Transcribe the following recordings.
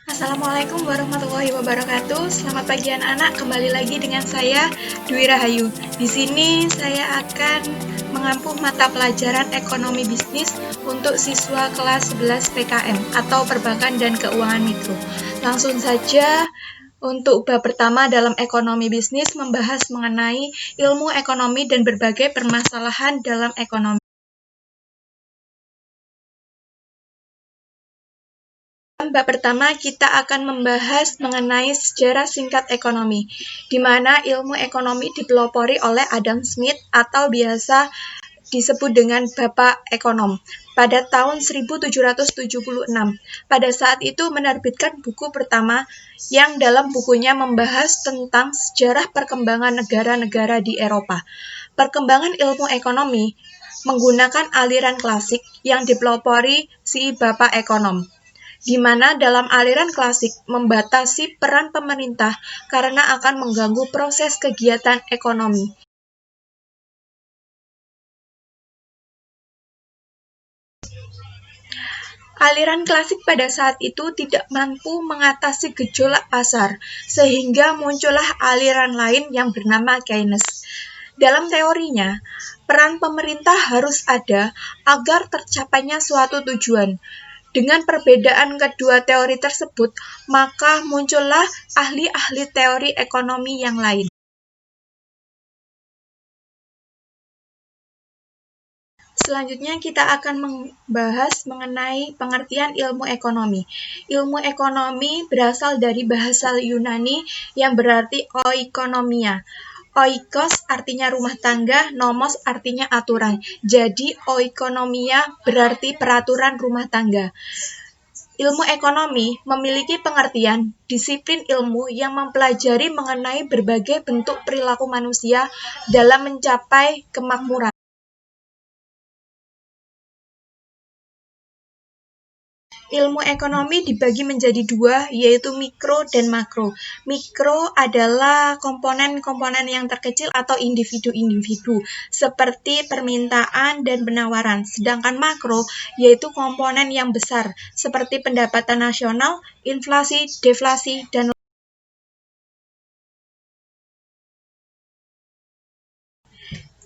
Assalamualaikum warahmatullahi wabarakatuh. Selamat pagi anak-anak, kembali lagi dengan saya Dwi Rahayu. Di sini saya akan mengampu mata pelajaran ekonomi bisnis untuk siswa kelas 11 PKM atau perbankan dan keuangan mikro. Langsung saja untuk bab pertama dalam ekonomi bisnis membahas mengenai ilmu ekonomi dan berbagai permasalahan dalam ekonomi. Bab pertama kita akan membahas mengenai sejarah singkat ekonomi, di mana ilmu ekonomi dipelopori oleh Adam Smith atau biasa disebut dengan Bapak Ekonom pada tahun 1776. Pada saat itu menerbitkan buku pertama yang dalam bukunya membahas tentang sejarah perkembangan negara-negara di Eropa. Perkembangan ilmu ekonomi menggunakan aliran klasik yang dipelopori si Bapak Ekonom, di mana dalam aliran klasik membatasi peran pemerintah karena akan mengganggu proses kegiatan ekonomi. Aliran klasik pada saat itu tidak mampu mengatasi gejolak pasar, sehingga muncullah aliran lain yang bernama Keynes. Dalam teorinya, peran pemerintah harus ada agar tercapainya suatu tujuan. Dengan perbedaan kedua teori tersebut, maka muncullah ahli-ahli teori ekonomi yang lain. Selanjutnya kita akan membahas mengenai pengertian ilmu ekonomi. Ilmu ekonomi berasal dari bahasa Yunani yang berarti oikonomia. Oikos artinya rumah tangga, nomos artinya aturan. Jadi oikonomia berarti peraturan rumah tangga. Ilmu ekonomi memiliki pengertian disiplin ilmu yang mempelajari mengenai berbagai bentuk perilaku manusia dalam mencapai kemakmuran. Ilmu ekonomi dibagi menjadi dua, yaitu mikro dan makro. Mikro adalah komponen-komponen yang terkecil atau individu-individu, seperti permintaan dan penawaran. Sedangkan makro, yaitu komponen yang besar, seperti pendapatan nasional, inflasi, deflasi, dan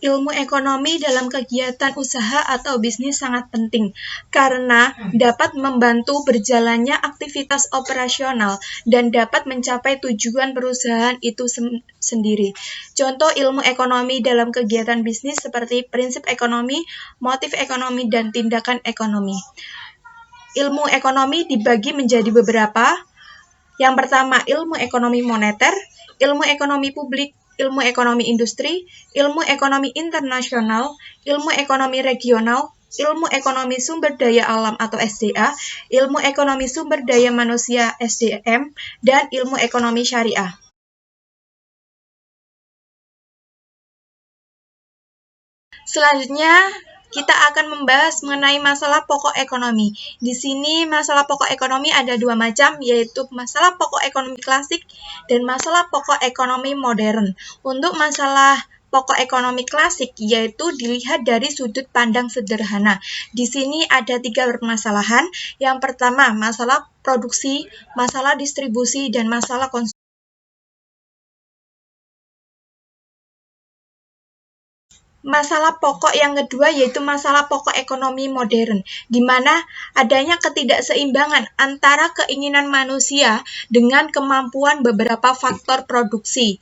ilmu ekonomi dalam kegiatan usaha atau bisnis sangat penting karena dapat membantu berjalannya aktivitas operasional dan dapat mencapai tujuan perusahaan itu sendiri. Contoh ilmu ekonomi dalam kegiatan bisnis seperti prinsip ekonomi, motif ekonomi, dan tindakan ekonomi. Ilmu ekonomi dibagi menjadi beberapa. Yang pertama, ilmu ekonomi moneter, ilmu ekonomi publik, ilmu ekonomi industri, ilmu ekonomi internasional, ilmu ekonomi regional, ilmu ekonomi sumber daya alam atau SDA, ilmu ekonomi sumber daya manusia SDM, dan ilmu ekonomi syariah. Selanjutnya, kita akan membahas mengenai masalah pokok ekonomi. Di sini masalah pokok ekonomi ada dua macam, yaitu masalah pokok ekonomi klasik dan masalah pokok ekonomi modern. Untuk masalah pokok ekonomi klasik yaitu dilihat dari sudut pandang sederhana. Di sini ada 3 permasalahan. Yang pertama, masalah produksi, masalah distribusi, dan masalah konsumsi. Masalah pokok yang kedua yaitu masalah pokok ekonomi modern, di mana adanya ketidakseimbangan antara keinginan manusia dengan kemampuan beberapa faktor produksi.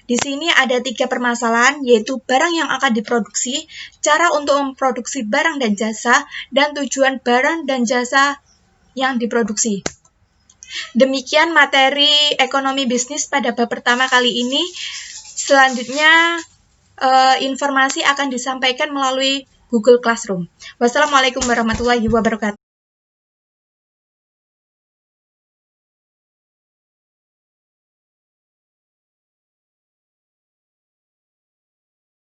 Di sini ada 3 permasalahan, yaitu barang yang akan diproduksi, cara untuk memproduksi barang dan jasa, dan tujuan barang dan jasa yang diproduksi. Demikian materi ekonomi bisnis pada bab pertama kali ini. Selanjutnya, informasi akan disampaikan melalui Google Classroom. Wassalamualaikum warahmatullahi wabarakatuh.